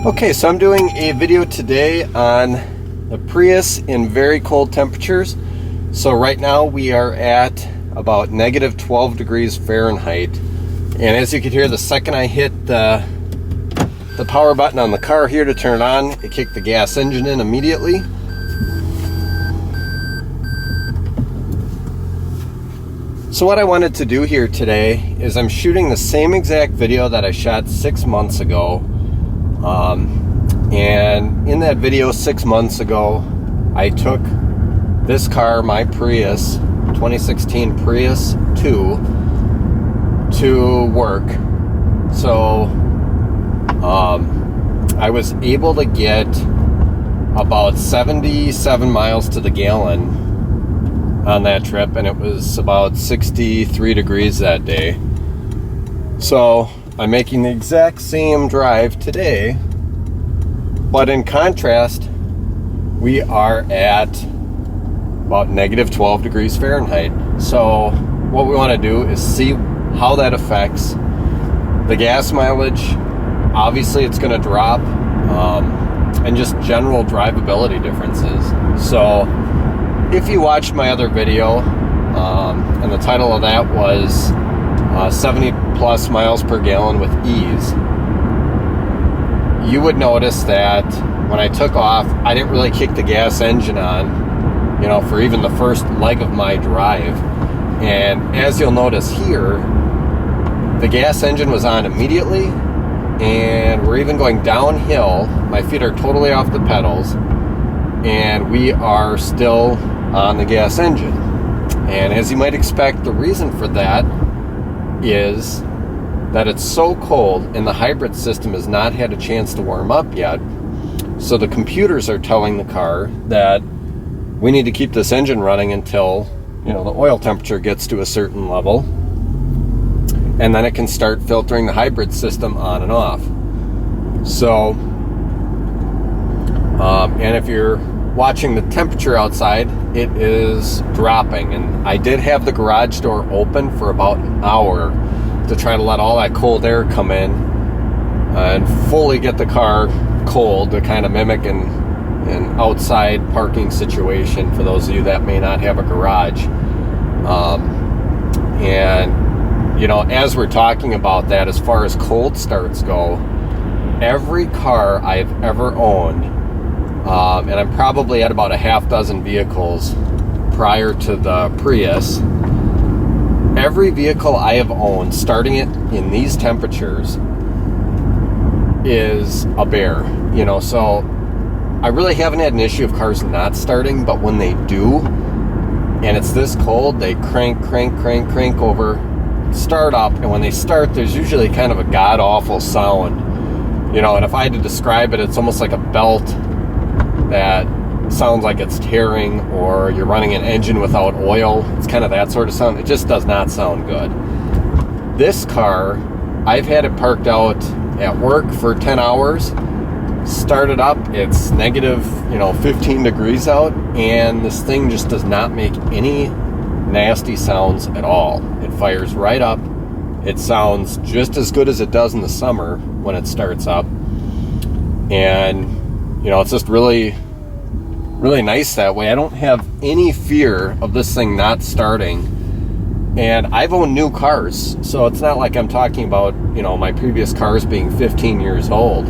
Okay, so I'm doing a video today on the Prius in very cold temperatures. So right now we are at about negative 12 degrees Fahrenheit. And as you can hear, the second I hit the power button on the car here to turn it on, it kicked the gas engine in immediately. So what I wanted to do here today is I'm shooting the same exact video that I shot 6 months ago. And in that video 6 months ago, I took this car, my Prius, 2016 Prius 2, to work. So I was able to get about 77 miles to the gallon on that trip, and it was about 63 degrees that day. So I'm making the exact same drive today, but in contrast, we are at about negative 12 degrees Fahrenheit. So what we want to do is see how that affects the gas mileage. Obviously it's going to drop, and just general drivability differences. So if you watched my other video, and the title of that was 70 plus miles per gallon with ease, you would notice that when I took off, I didn't really kick the gas engine on, for even the first leg of my drive. And as you'll notice here, the gas engine was on immediately, and we're even going downhill. My feet are totally off the pedals, and we are still on the gas engine. And as you might expect, the reason for that is that it's so cold and the hybrid system has not had a chance to warm up yet. So the computers are telling the car that we need to keep this engine running until the oil temperature gets to a certain level, and then it can start filtering the hybrid system on and off. So and if you're watching the temperature outside, it is dropping, and I did have the garage door open for about an hour to try to let all that cold air come in and fully get the car cold, to kind of mimic an outside parking situation for those of you that may not have a garage. And as we're talking about that, as far as cold starts go, every car I've ever owned, and I'm probably at about a half dozen vehicles prior to the Prius, every vehicle I have owned starting it in these temperatures is a bear. So I really haven't had an issue of cars not starting, but when they do and it's this cold, they crank over, start up, and when they start, there's usually kind of a god-awful sound. And if I had to describe it, it's almost like a belt that sounds like it's tearing, or you're running an engine without oil. It's kind of that sort of sound. It just does not sound good. This car, I've had it parked out at work for 10 hours, started up, it's negative 15 degrees out, and this thing just does not make any nasty sounds at all. It fires right up. It sounds just as good as it does in the summer when it starts up. And it's just really nice that way. I don't have any fear of this thing not starting. And I've owned new cars, so it's not like I'm talking about my previous cars being 15 years old.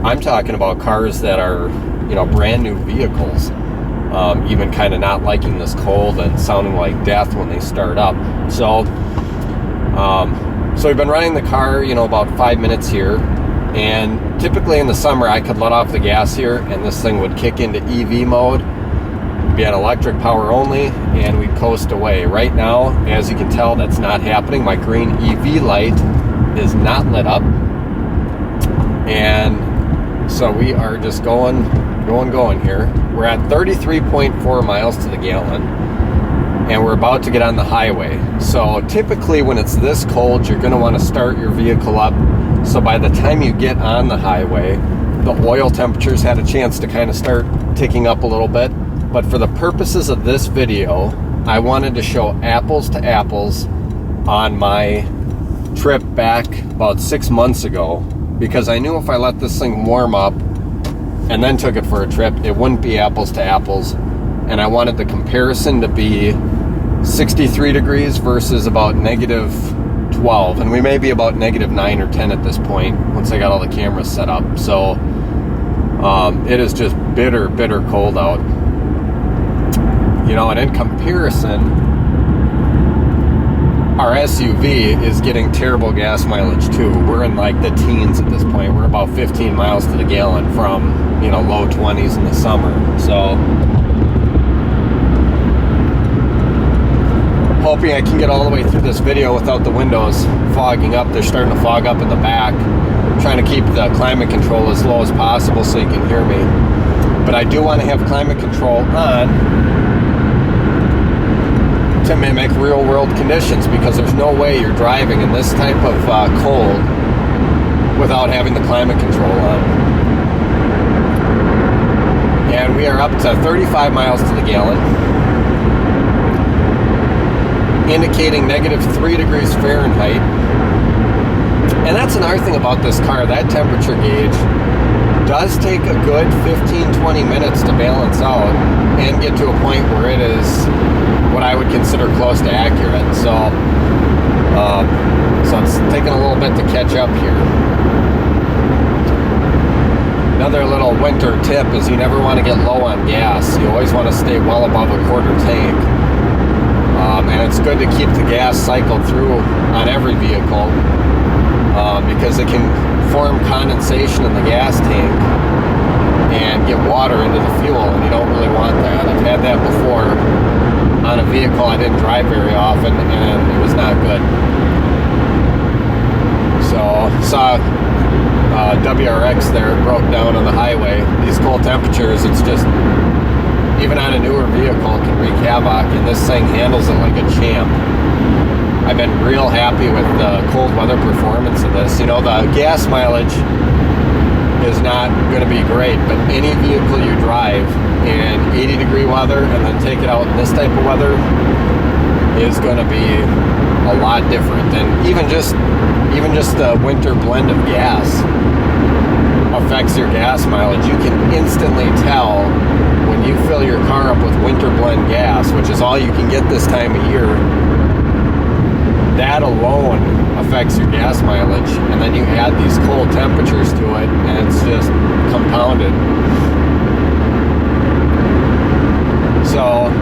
I'm talking about cars that are brand new vehicles, even kind of not liking this cold and sounding like death when they start up. So we've been running the car about 5 minutes here. And typically in the summer, I could let off the gas here and this thing would kick into EV mode, be on electric power only, and we'd coast away. Right now, as you can tell, that's not happening. My green EV light is not lit up. And so we are just going here. We're at 33.4 miles to the gallon, and we're about to get on the highway. So typically when it's this cold, you're going to want to start your vehicle up, so by the time you get on the highway, the oil temperatures had a chance to kind of start ticking up a little bit. But for the purposes of this video, I wanted to show apples to apples on my trip back about 6 months ago because I knew if I let this thing warm up and then took it for a trip, it wouldn't be apples to apples. And I wanted the comparison to be 63 degrees versus about negative 12. And we may be about negative 9 or 10 at this point once I got all the cameras set up. So it is just bitter, bitter cold out. You know, and in comparison, our SUV is getting terrible gas mileage too. We're in like the teens at this point. We're about 15 miles to the gallon from, you know, low 20s in the summer. So hoping I can get all the way through this video without the windows fogging up. They're starting to fog up in the back. I'm trying to keep the climate control as low as possible so you can hear me. But I do want to have climate control on to mimic real world conditions, because there's no way you're driving in this type of cold without having the climate control on. And we are up to 35 miles to the gallon, indicating negative 3 degrees Fahrenheit. And that's another thing about this car, that temperature gauge does take a good 15-20 minutes to balance out and get to a point where it is what I would consider close to accurate. So it's taking a little bit to catch up here. Another little winter tip is you never want to get low on gas. You always want to stay well above a quarter tank. And it's good to keep the gas cycled through on every vehicle because it can form condensation in the gas tank and get water into the fuel, and you don't really want that. I've had that before on a vehicle I didn't drive very often, and it was not good. So saw WRX there, broke down on the highway. These cold temperatures, it's just, even on a newer vehicle, it can wreak havoc, and this thing handles it like a champ. I've been real happy with the cold weather performance of this. You know, the gas mileage is not going to be great, but any vehicle you drive in 80-degree weather and then take it out in this type of weather is going to be a lot different. And even just the winter blend of gas affects your gas mileage. You can instantly tell when you fill your car up with winter blend gas, which is all you can get this time of year. That alone affects your gas mileage, and then you add these cold temperatures to it, and it's just compounded. So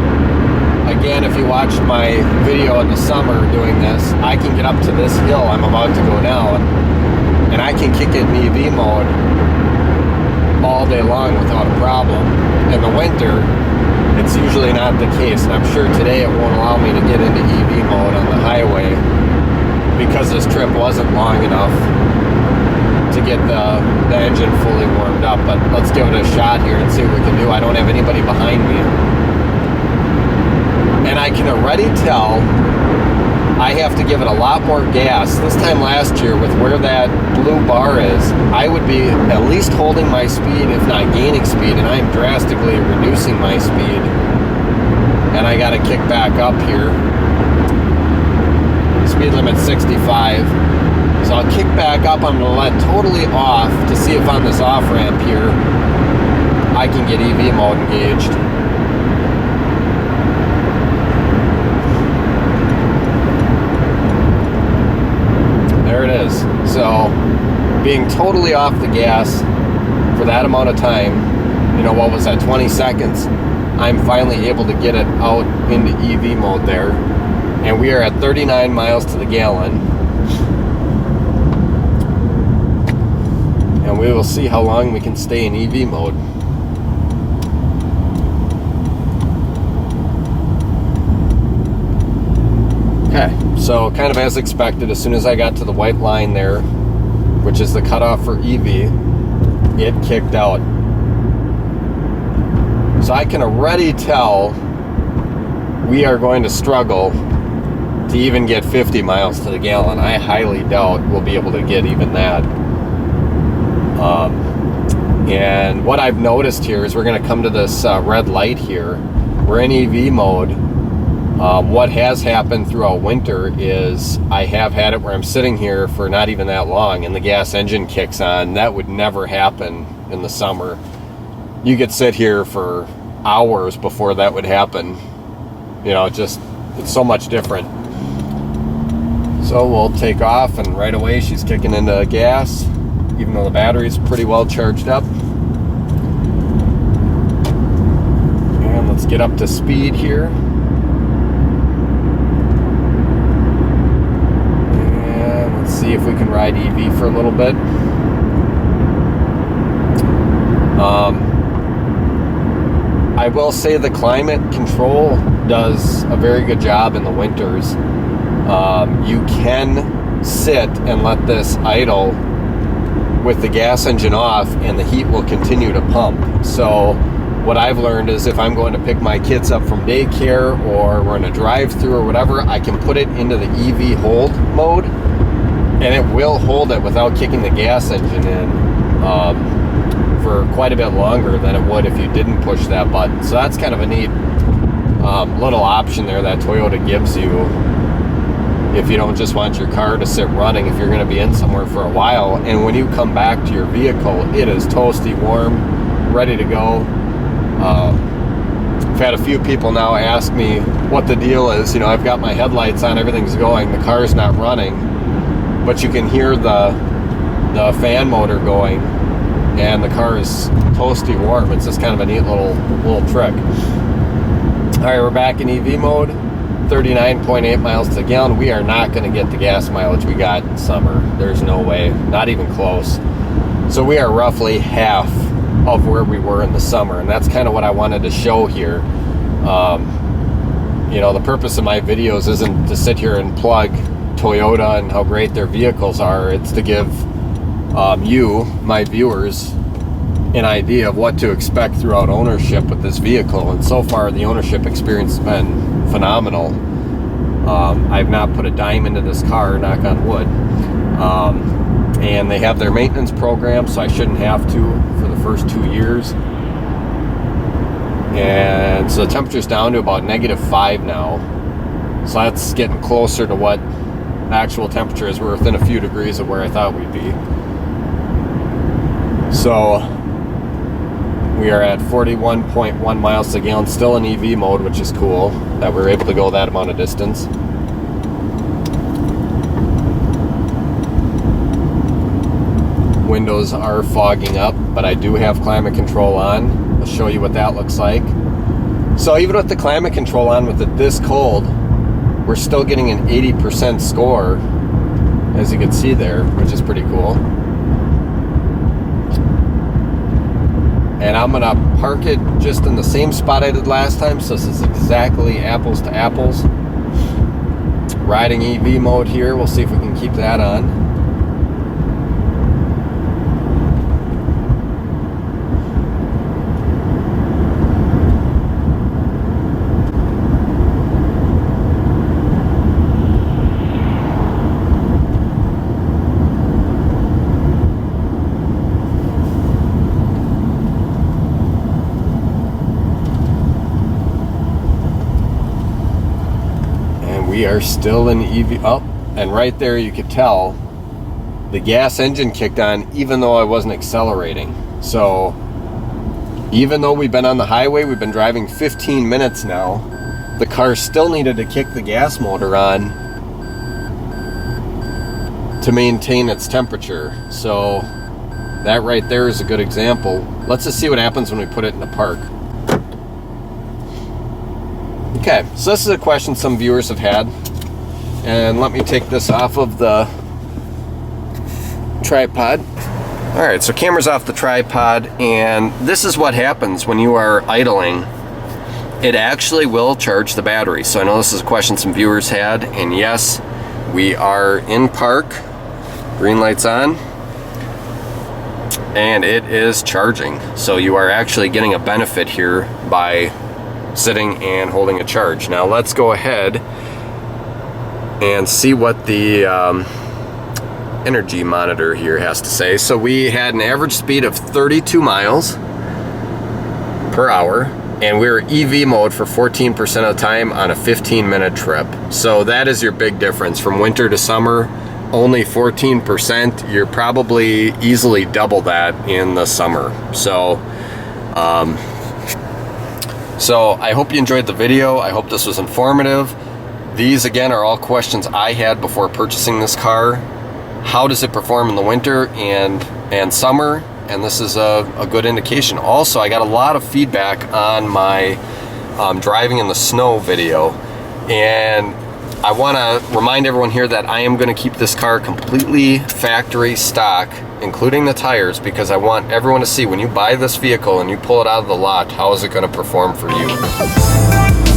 again, if you watched my video in the summer doing this, I can get up to this hill I'm about to go down, and I can kick it in EV mode all day long without a problem. In the winter, it's usually not the case, and I'm sure today it won't allow me to get into EV mode on the highway because this trip wasn't long enough to get the engine fully warmed up. But let's give it a shot here and see what we can do. I don't have anybody behind me, and I can already tell I have to give it a lot more gas. This time last year, with where that blue bar is, I would be at least holding my speed, if not gaining speed, and I'm drastically reducing my speed. And I got to kick back up here. Speed limit 65. So I'll kick back up. I'm going to let totally off to see if on this off ramp here I can get EV mode engaged. There it is. So being totally off the gas for that amount of time, you know, what was that, 20 seconds, I'm finally able to get it out into EV mode there. And we are at 39 miles to the gallon. And we will see how long we can stay in EV mode. Okay, so kind of as expected, as soon as I got to the white line there, which is the cutoff for EV, it kicked out. So I can already tell we are going to struggle to even get 50 miles to the gallon. I highly doubt we'll be able to get even that. And what I've noticed here is we're going to come to this red light here. We're in EV mode. What has happened throughout winter is I have had it where I'm sitting here for not even that long and the gas engine kicks on. That would never happen in the summer. You could sit here for hours before that would happen. You know, it's so much different. So we'll take off, and right away she's kicking into gas, even though the battery's pretty well charged up. And let's get up to speed here. And let's see if we can ride EV for a little bit. I will say the climate control does a very good job in the winters. You can sit and let this idle with the gas engine off and the heat will continue to pump. So what I've learned is if I'm going to pick my kids up from daycare or we're in a drive-through or whatever, I can put it into the EV hold mode and it will hold it without kicking the gas engine in for quite a bit longer than it would if you didn't push that button. So that's kind of a neat little option there that Toyota gives you if you don't just want your car to sit running if you're going to be in somewhere for a while. And when you come back to your vehicle, it is toasty warm, ready to go. I've had a few people now ask me what the deal is. You know, I've got my headlights on, everything's going, the car's not running, but you can hear the fan motor going and the car is toasty warm. It's just kind of a neat little trick. All right, we're back in EV mode. 39.8 miles to the gallon. We are not going to get the gas mileage we got in summer. There's no way, not even close. So we are roughly half of where we were in the summer, and that's kind of what I wanted to show here. You know, the purpose of my videos isn't to sit here and plug Toyota and how great their vehicles are. It's to give you, my viewers, an idea of what to expect throughout ownership with this vehicle. And so far the ownership experience has been phenomenal. I've not put a dime into this car, knock on wood. And they have their maintenance program, so I shouldn't have to for the first 2 years. And so the temperature's down to about -5 now. So that's getting closer to what actual temperature is. We're within a few degrees of where I thought we'd be. So we are at 41.1 miles to the gallon, still in EV mode, which is cool that we're able to go that amount of distance. Windows are fogging up, but I do have climate control on. I'll show you what that looks like. So even with the climate control on, with it this cold, we're still getting an 80% score, as you can see there, which is pretty cool. And I'm gonna park it just in the same spot I did last time, so this is exactly apples to apples. Riding EV mode here, we'll see if we can keep that on. We are still in EV. Oh, and right there you could tell the gas engine kicked on even though I wasn't accelerating. So even though we've been on the highway, we've been driving 15 minutes now, the car still needed to kick the gas motor on to maintain its temperature. So that right there is a good example. Let's just see what happens when we put it in the park. Okay, so this is a question some viewers have had, and let me take this off of the tripod. All right, so camera's off the tripod, and this is what happens when you are idling. It actually will charge the battery. So I know this is a question some viewers had, and yes, we are in park, green light's on, and it is charging. So you are actually getting a benefit here by sitting and holding a charge. Now let's go ahead and see what the energy monitor here has to say. So we had an average speed of 32 miles per hour, and we were EV mode for 14% of the time on a 15-minute trip. So that is your big difference from winter to summer. Only 14%. You're probably easily double that in the summer. So I hope you enjoyed the video. I hope this was informative. These again are all questions I had before purchasing this car. How does it perform in the winter and summer? And this is a good indication. Also, I got a lot of feedback on my driving in the snow video, and I want to remind everyone here that I am going to keep this car completely factory stock, including the tires, because I want everyone to see when you buy this vehicle and you pull it out of the lot, how is it going to perform for you.